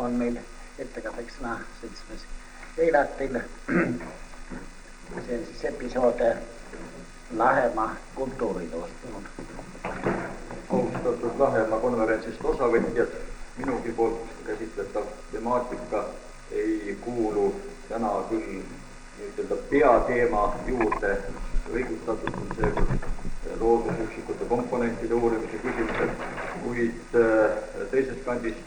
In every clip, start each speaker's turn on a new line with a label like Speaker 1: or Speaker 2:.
Speaker 1: on meil ettekandeks seltsimees Eilatil. See on siis episood Lahemaa kultuuritoostunud.
Speaker 2: Austatud Lahemaa konverentsist osavõtjad, minugi poolt käsitletav temaatika ei kuulu täna küll peateema juurde, õigustatud on see loodusüksikute komponentide uurimise küsimused, kuid teisest kandist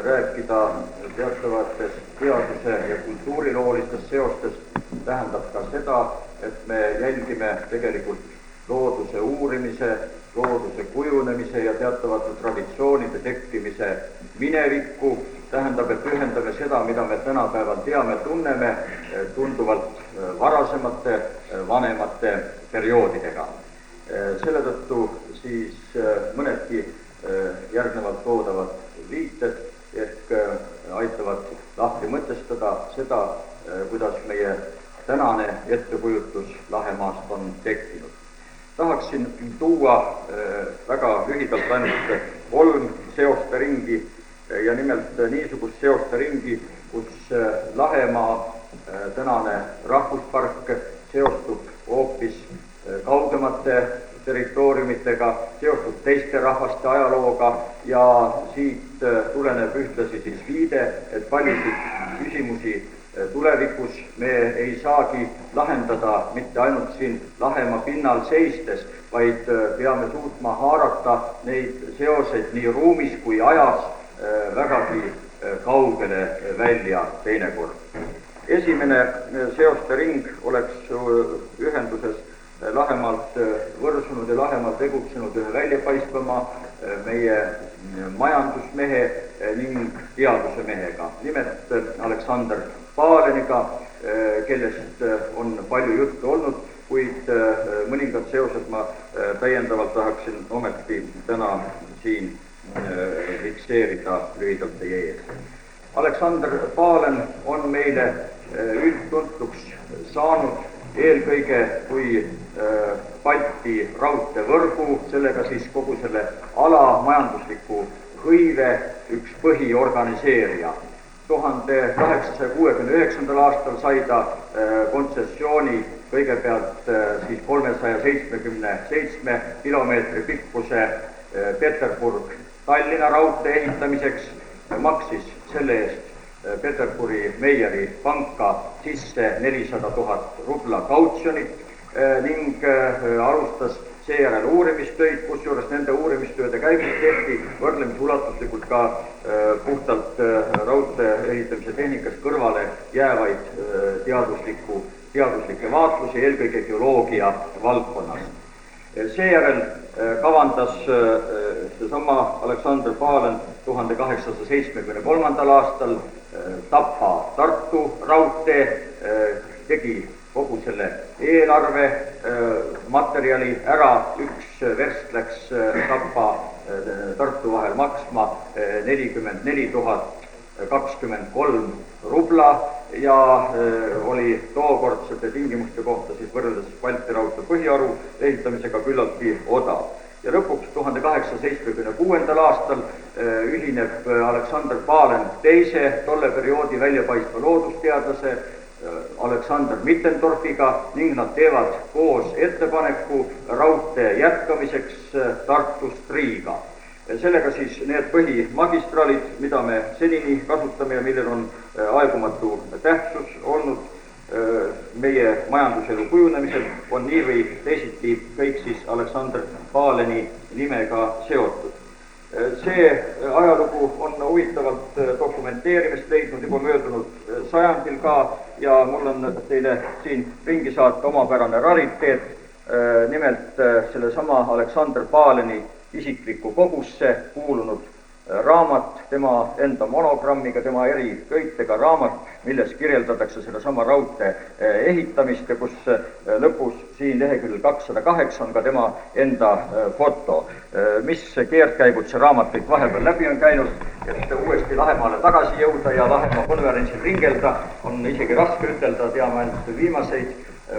Speaker 2: rääkida teatavatest teaduse ja kultuuriloolistest seostest tähendab ka seda, et me jälgime tegelikult looduse uurimise, looduse kujunemise ja teatavate traditsioonide tekkimise minevikku, tähendab, et ühendame seda, mida me tänapäeval teame, tunneme, tunduvalt varasemate, vanemate perioodidega. Selle tõttu siis mõnedki järgnevalt toodavad viited ehk aitavad lahti mõtestada seda, kuidas meie tänane ettekujutus Lahemaast on tekkinud. Tahaksin tuua väga lühidalt ainult 3 seoste ringi ja nimelt niisugust seoste ringi, kus Lahemaa tänane rahvuspark seostub hoopis kaugemate territooriumitega, seostub teiste rahvaste ajalooga ja siit tuleneb ühtlasi siis viide, et paljusid küsimusi tulevikus me ei saagi lahendada mitte ainult siin Lahemaa pinnal seistes, vaid peame suutma haarata neid seoseid nii ruumis kui ajas vägagi kaugele välja teinekord. Esimene seoste ring oleks ühenduses Lahemaalt võrsunud ja Lahemaal tegutsenud ühe väljapaistvama meie majandusmehe ning teaduse mehega, nimelt Aleksander Paleniga, kellest on palju juttu olnud, kuid mõningad seosed ma täiendavalt tahaksin ometi täna siin fikseerida lühidalt teie ees. Aleksander Palen on meile üldtuntuks saanud eelkõige kui Balti raudteevõrgu, sellega siis kogu selle ala majandusliku hõive üks põhiorganiseerija. 1869. aastal sai ta kontsessiooni kõigepealt siis 377 kilomeetri pikkuse Peterburg-Tallinna raudtee ehitamiseks, maksis selle eest Peterburi Meieri panka sisse 400 000 rubla kautsjonit ning alustas seejärel uurimistöid, kusjuures nende uurimistööde käigus tehti võrdlemisi ulatuslikult ka puhtalt raudtee ehitamise tehnikast kõrvale jäävaid teaduslikke vaatlusi, eelkõige geoloogia valdkonnas. Seejärel kavandas seesama Aleksander Palen 1873. aastal Tapa-Tartu raudtee, tegi kogu selle eelarve materjali ära, üks verst läks Tapa-Tartu vahel maksma 44 023 rubla ja oli tookordsete tingimuste kohta siis võrreldes Balti raudtee põhiaru ehitamisega küllaltki odav. Ja lõpuks 1876. aastal ühineb Aleksander Palen teise tolle perioodi väljapaistva loodusteadlase Aleksander Mittendorfiga ning nad teevad koos ettepaneku raudtee jätkamiseks Tartust Riiga. Sellega siis need põhimagistraalid, mida me senini kasutame ja millel on aegumatu tähtsus olnud meie majanduselu kujunemisel, on nii või teisiti kõik siis Aleksander Paleni nimega seotud. See ajalugu on huvitavalt dokumenteerimist leidnud juba möödunud sajandil ka ja mul on teile siin ringi saata omapärane rariteet, nimelt sellesama Aleksander Paleni isiklikku kogusse kuulunud raamat, tema enda monogrammiga, tema eriköitega raamat, milles kirjeldatakse sellesama raudtee ehitamist ja kus lõpus siin leheküljel 208 on ka tema enda foto, mis keerdkäigud see raamat kõik vahepeal läbi on käinud, et uuesti Lahemaale tagasi jõuda ja Lahemaa konverentsil ringelda, on isegi raske ütelda, teame ainult viimaseid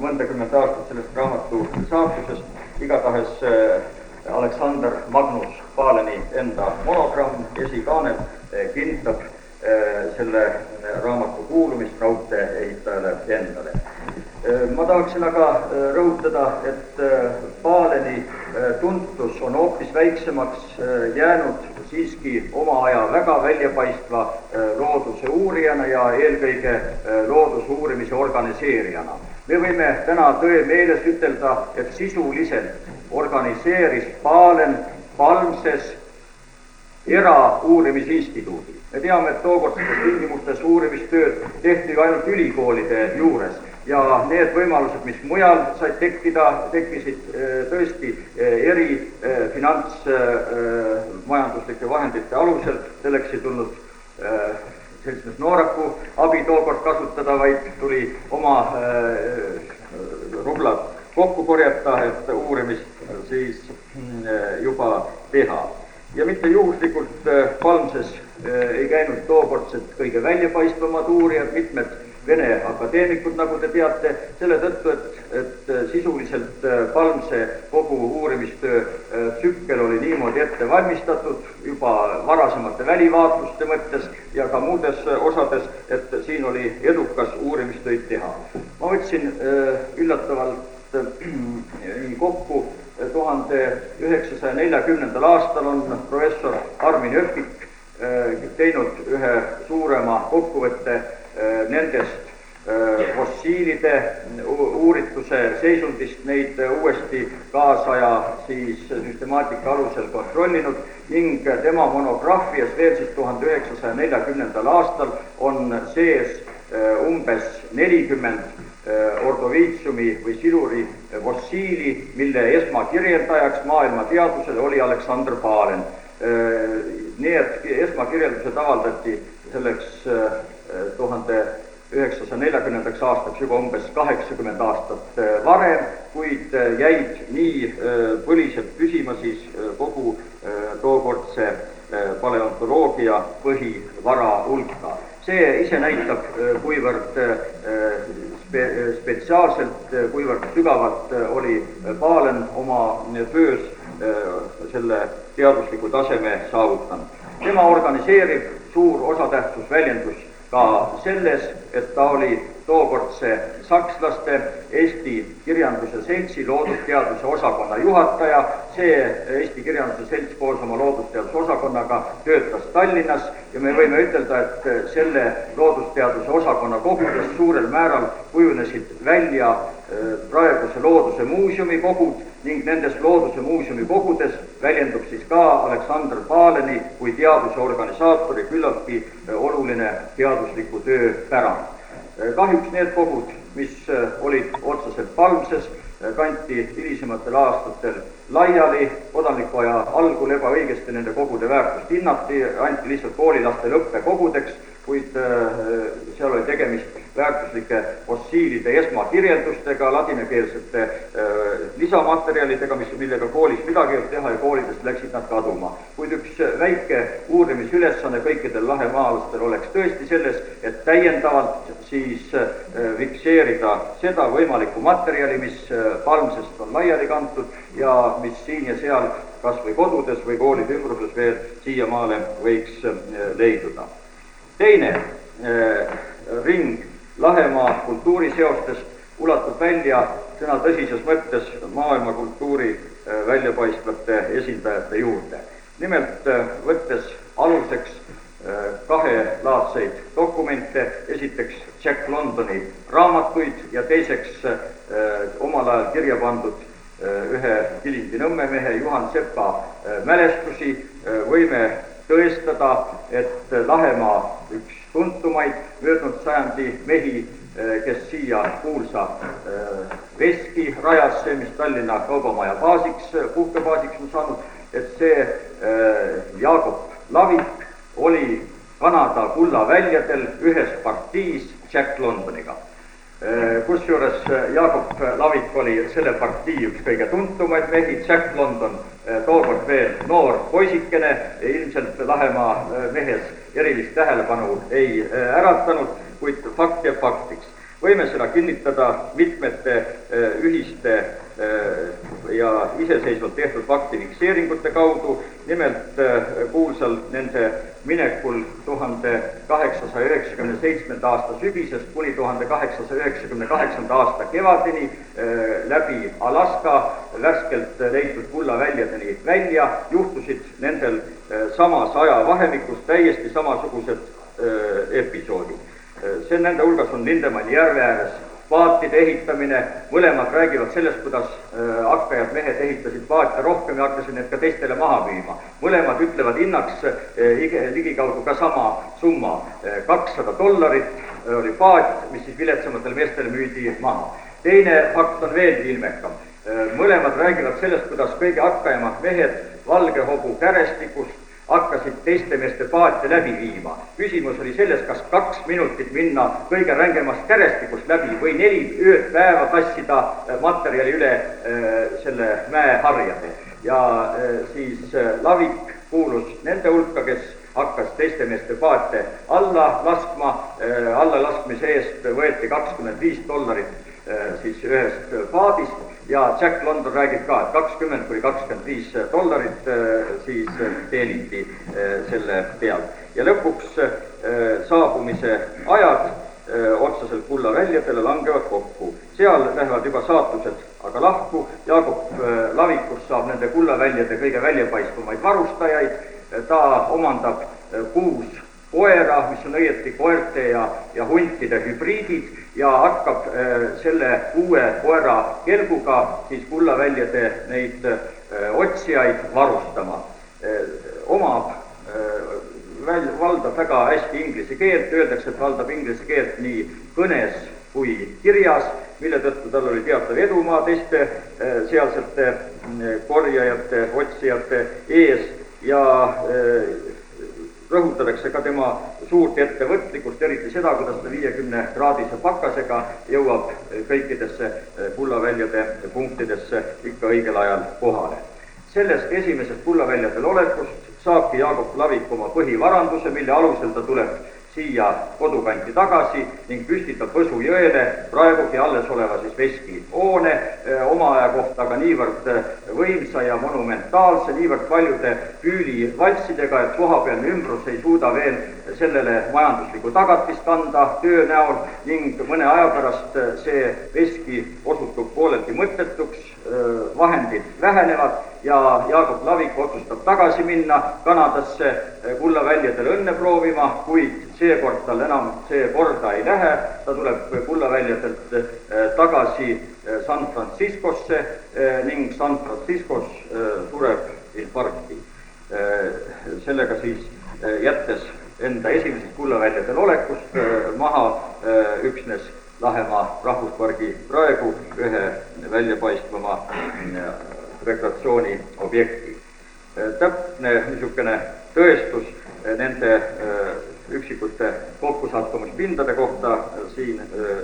Speaker 2: mõndakümmend aastat sellest raamatu saatusest, igatahes Aleksander Magnus Paleni enda monogramm, esikaanel, kinnitab selle raamatu kuulumist raudtee-ehitajale endale. Ma tahaksin aga rõhutada, et Paleni tuntus on hoopis väiksemaks jäänud siiski oma aja väga väljapaistva looduse uurijana ja eelkõige loodusuurimise organiseerijana. Me võime täna tõe meeles ütelda, et sisuliselt organiseeris Palen Palmses erauurimisinstituudi. Me teame, et tookordsetes tingimustes uurimistööd tehti ju ainult ülikoolide juures ja need võimalused, mis mujal said tekkisid tõesti eri finantsmajanduslike vahendite alusel. Selleks ei tulnud seltsimees Nooraku abi tookord kasutada, vaid tuli oma rublad kokku korjata, et uurimist siis juba teha. Ja mitte juhuslikult Palmses ei käinud tookordsed kõige väljapaistvamad uurijad, mitmed Vene akadeemikud, nagu te teate, selle tõttu, et sisuliselt Palmse kogu uurimistöö tsükkel oli niimoodi ette valmistatud juba varasemate välivaatluste mõttes ja ka muudes osades, et siin oli edukas uurimistöid teha. Ma võtsin üllatavalt kokku 1940. aastal on professor Armin Öpik teinud ühe suurema kokkuvõtte nendest fossiilide uurituse seisundist, neid uuesti kaasaja siis süstemaatika alusel kontrollinud ning tema monograafias veel siis 1940. aastal on sees umbes 40 ordoviitsiumi või siluri fossiili, mille esmakirjeldajaks maailma teadusele oli Alexander Palen. Need esmakirjeldused avaldati selleks 1940. aastaks juba umbes 80 aastat varem, kuid jäid nii põliselt püsima siis kogu tookordse paleontoloogia põhivara hulka. See ise näitab, kuivõrd spetsiaalselt, kuivõrd sügavalt oli Palen oma töös selle teadusliku taseme saavutanud. Tema organiseerib suur osatähtsus väljendus ka selles, et ta oli tookordse sakslaste Eesti Kirjanduse Seltsi loodusteaduse osakonna juhataja. See Eesti Kirjanduse Selts koos oma loodusteaduse osakonnaga töötas Tallinnas ja me võime ütelda, et selle loodusteaduse osakonna kogudes suurel määral kujunesid välja praeguse Looduse muuseumi kogud ning nendes Looduse muuseumi kogudes väljendub siis ka Alexander Paleni kui teaduse organisaatori küllaltki oluline teadusliku töö pärand. Kahjuks need kogud, mis olid otseselt Palmses, kanti hilisematel aastatel laiali, kodanikuaja algul ebaõigesti nende kogude väärtust hinnati, anti lihtsalt koolilastele õppekogudeks, kuid seal oli tegemist väärtuslike fossiilide esmakirjeldustega, ladinakeelsete lisamaterjalidega, millega koolis midagi võib teha ja koolidest läksid nad kaduma. Kuid üks väike uurimisülesanne kõikidel lahemaalastel oleks tõesti selles, et täiendavalt siis fikseerida seda võimalikku materjali, mis Palmsest on laiali kantud ja mis siin ja seal kas või kodudes või koolide ümbruses veel siiamaale võiks leiduda. Teine ring Lahemaa kultuuriseostest ulatub välja sõna tõsises mõttes maailma kultuuri väljapaistvate esindajate juurde. Nimelt võttes aluseks kahelaadseid dokumente, esiteks Jack Londoni raamatuid ja teiseks omal ajal kirja pandud ühe Kilindi Nõmme mehe Juhan Sepa mälestusi, võime tõestada, et Lahemaa üks tuntumaid möödunud sajandi mehi, kes siia kuulsa veski rajas, see, mis Tallinna kaubamaja baasiks, puhkebaasiks on saanud, et see Jaakob Lavik oli Kanada kullaväljadel ühes partiis Jack Londoniga. Kusjuures Jaakob Lavik oli selle partii üks kõige tuntumaid mehi, Jack London tookord veel noor poisikene, ilmselt Lahemaa mehes erilist tähelepanu ei äratanud, kuid fakt ja faktiks. Võime seda kinnitada mitmete ühiste ja iseseisvalt tehtud faktifikseeringute kaudu. Nimelt kuulsal nende minekul 1897. aasta sügisest kuni 1898. aasta kevadeni läbi Alaska värskelt leitud kullaväljadeni välja juhtusid nendel samas ajavahemikus täiesti samasugused episoodid. Nende hulgas on Lindemanni järve ääres paatide ehitamine, mõlemad räägivad sellest, kuidas hakkajad mehed ehitasid paate rohkem ja hakkasid need ka teistele maha müüma. Mõlemad ütlevad hinnaks ligikaudu ka sama summa, $200 oli paat, mis siis viletsamatele meestele müüdi maha. Teine fakt on veelgi ilmekam. Mõlemad räägivad sellest, kuidas kõige hakkajamad mehed Valgehobu kärestikust hakkasid teiste meeste paate läbi viima. Küsimus oli selles, kas 2 minutit minna kõige rängemast kärestikust läbi või 4 ööd päeva tassida materjali üle selle mäeharjade. Ja siis Lavik kuulus nende hulka, kes hakkas teiste meeste paate alla laskma. Alla laskmise eest võeti $25 siis ühest paadist. Ja Jack London räägib ka, et $20–25 siis teeniti selle pealt. Ja lõpuks saabumise ajad otseselt kullaväljadele langevad kokku. Seal lähevad juba saatused aga lahku. Jaagup Lavikust saab nende kullaväljade kõige väljapaistvamaid varustajaid. Ta omandab 6 koera, mis on õieti koerte ja huntide hübriidid ja hakkab selle 6 koera kelguga siis kullaväljade neid otsijaid varustama. Valdab väga hästi inglise keelt, öeldakse, et valdab inglise keelt nii kõnes kui kirjas, mille tõttu tal oli teatav edumaa teiste sealsete korjajate, otsijate ees ja rõhutatakse ka tema suurt ettevõtlikkust, eriti seda, kuidas ta 50-kraadise pakasega jõuab kõikidesse kullaväljade punktidesse ikka õigel ajal kohale. Sellest esimesest kullaväljadel olekust saabki Jaagup Lavik oma põhivaranduse, mille alusel ta tuleb siia kodukanti tagasi ning püstitab Võsu jõele praegugi alles oleva siis Veski hoone, oma aja kohta aga niivõrd võimsa ja monumentaalse, niivõrd paljude püülivaltsidega, et kohapealne ümbrus ei suuda veel sellele majanduslikku tagatist anda töö näol ning mõne aja pärast see Veski osutub pooleldi mõttetuks, vahendid vähenevad ja Jaagup Lavik otsustab tagasi minna Kanadasse kullaväljadele õnne proovima, kuid seekord tal enam see korda ei lähe, ta tuleb kullaväljadelt tagasi San Franciscosse ning San Franciscos sureb infarkti. Sellega siis jättes enda esimesest kullaväljadel olekust maha üksnes Lahemaa rahvuspargi praegu ühe väljapaistvama rekreatsiooni objekti. Täpne niisugune tõestus nende üksikute kokkusattumispindade kohta siin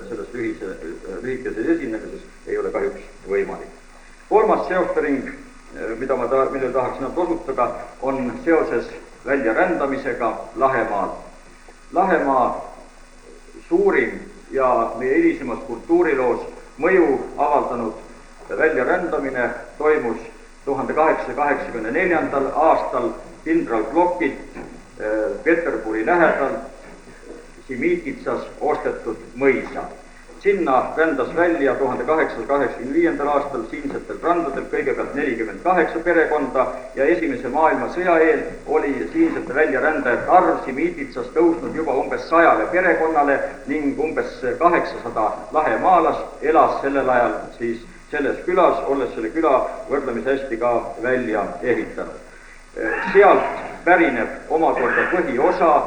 Speaker 2: selles lühikeses esinemises ei ole kahjuks võimalik. Kolmas seostering, millele tahaksin osutada, on seoses väljarändamisega Lahemaal. Lahemaa suurim ja meie hilisemas kultuuriloos mõju avaldanud väljarändamine toimus 1884. aastal kindral Blockilt Peterburi lähedal Simititsas ostetud mõisa. Sinna rändas välja 1885. aastal siinsetel randadel kõigepealt 48 perekonda ja esimese maailmasõja eel oli siinsete väljarändajate arv Simititsas tõusnud juba umbes 100 perekonnale ning umbes 800 lahemaalast elas sellel ajal siis selles külas, olles selle küla võrdlemisi hästi ka välja ehitanud. Sealt pärineb omakorda põhiosa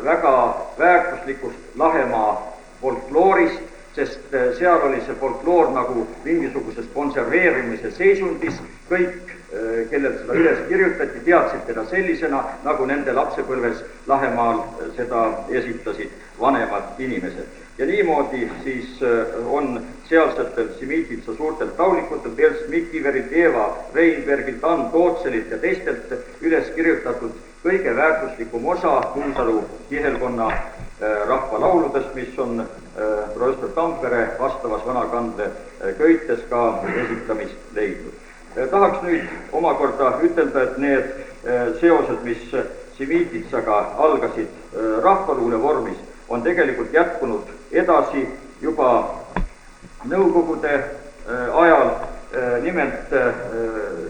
Speaker 2: väga väärtuslikust Lahemaa folkloorist, sest seal oli see folkloor nagu mingisuguses konserveerimise seisundis. Kõik, kellel seda üles kirjutati, teadsid teda sellisena, nagu nende lapsepõlves Lahemaal seda esitasid vanemad inimesed. Ja niimoodi siis on sealsetel Simititsa suurtelt taulikutelt, Els Mikiverilt, Eva Reinbergilt, Ann Tootselilt ja teistelt üles kirjutatud kõige väärtuslikum osa Kuusalu kihelkonna rahvalauludest, mis on professor Tampere vastavas vanakande köites ka esitamist leidnud. Tahaks nüüd omakorda ütelda, et need seosed, mis Simiititsaga algasid rahvaluule vormis, on tegelikult jätkunud edasi juba Nõukogude ajal. Nimelt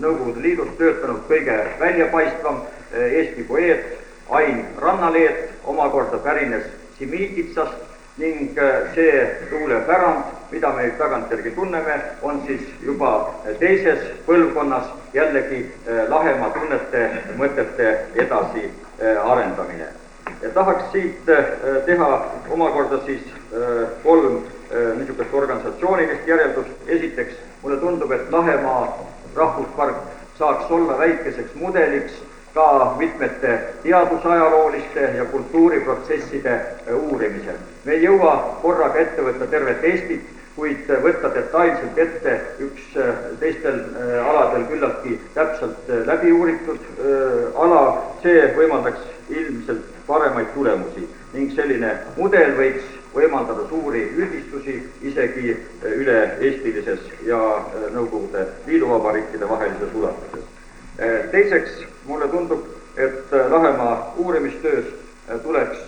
Speaker 2: Nõukogude Liidus töötanud kõige väljapaistvam Eesti poeet Ain Rannaleet omakorda pärines Simiititsast ning see luulepärand, mida me tagantjärgi tunneme, on siis juba teises põlvkonnas jällegi Lahemaa tunnete, mõtete edasi arendamine. Ja tahaks siit teha omakorda siis 3 niisugust organisatsioonilist järeldust. Esiteks, mulle tundub, et Lahemaa rahvuspark saaks olla väikeseks mudeliks ka mitmete teadusajalooliste ja kultuuriprotsesside uurimisel. Me ei jõua korraga ette võtta tervet Eestit, kuid võtta detailselt ette üks teistel aladel küllaltki täpselt läbi uuritud ala, see võimaldaks ilmselt paremaid tulemusi ning selline mudel võiks võimaldada suuri üldistusi isegi üle-eestilises ja Nõukogude Liiduvabariikide vahelises ulatuses. Teiseks, mulle tundub, et Lahemaa uurimistöös tuleks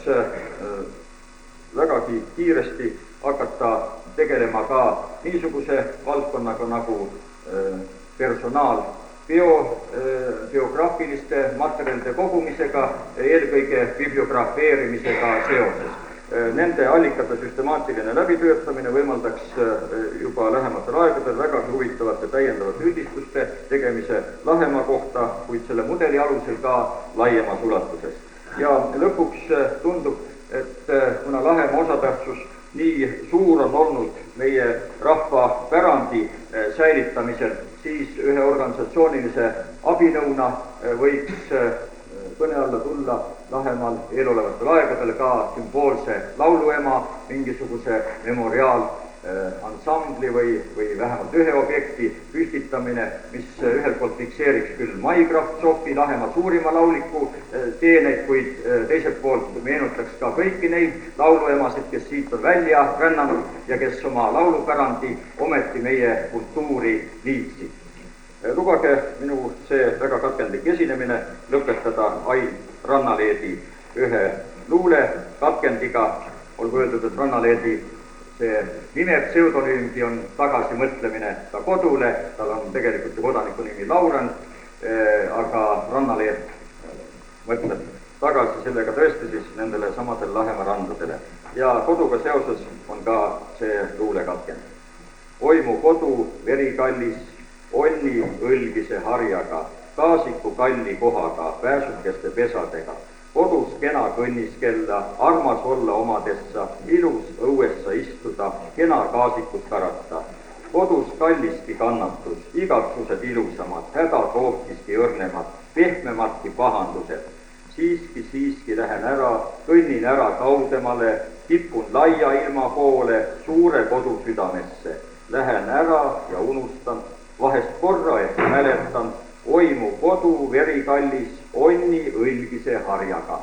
Speaker 2: vägagi kiiresti hakata tegelema ka niisuguse valdkonnaga nagu biograafiliste materjalide kogumisega, eelkõige bibliografeerimisega seoses. Nende allikate süstemaatiline läbitöötamine võimaldaks juba lähematel aegadel vägagi huvitavate täiendavate üldistuste tegemise Lahemaa kohta, kuid selle mudeli alusel ka laiemas ulatuses. Ja lõpuks tundub, et kuna Lahemaa osatähtsus nii suur on olnud meie rahvapärandi säilitamisel, siis ühe organisatsioonilise abinõuna võiks kõne alla tulla Lahemaal eelolevatel aegadel ka sümboolse lauluema, mingisuguse memoriaalansambli või vähemalt ühe objekti püstitamine, mis ühelt poolt fikseeriks küll Mai Kravtšovi, Lahemaa suurima lauliku teeneid, kuid teiselt poolt meenutaks ka kõiki neid lauluemasid, kes siit on välja rännanud ja kes oma laulupärandi ometi meie kultuuri liitsid. Lubage minu see väga katkendlik esinemine lõpetada Ain Rannaleedi ühe luulekatkendiga. Olgu öeldud, et Rannaleedi see nime pseudonüümgi on tagasimõtlemine ta kodule, tal on tegelikult ju kodaniku nimi Lauren, aga Rannaleet mõtleb tagasi sellega tõesti siis nendele samadele Lahemaa randadele. Ja koduga seoses on ka see luulekatkend. Oi mu kodu, verikallis, onni õlgise harjaga, kaasiku kalli kohaga, pääsukeste pesadega, kodus kena kõnniskella, armas olla omadessa, ilus õuessa istuda, kena kaasikut karata. Kodus kalliski kannatus, igatsused ilusamad, hädad hoopiski õrnemad, pehmemadki pahandused. Siiski lähen ära, kõnnin ära kaudemale, kipun laia ilma poole, suure kodu südamesse. Lähen ära ja unustan, vahest korra ehk mäletan, oi mu kodu, verikallis, onni õlgise harjaga.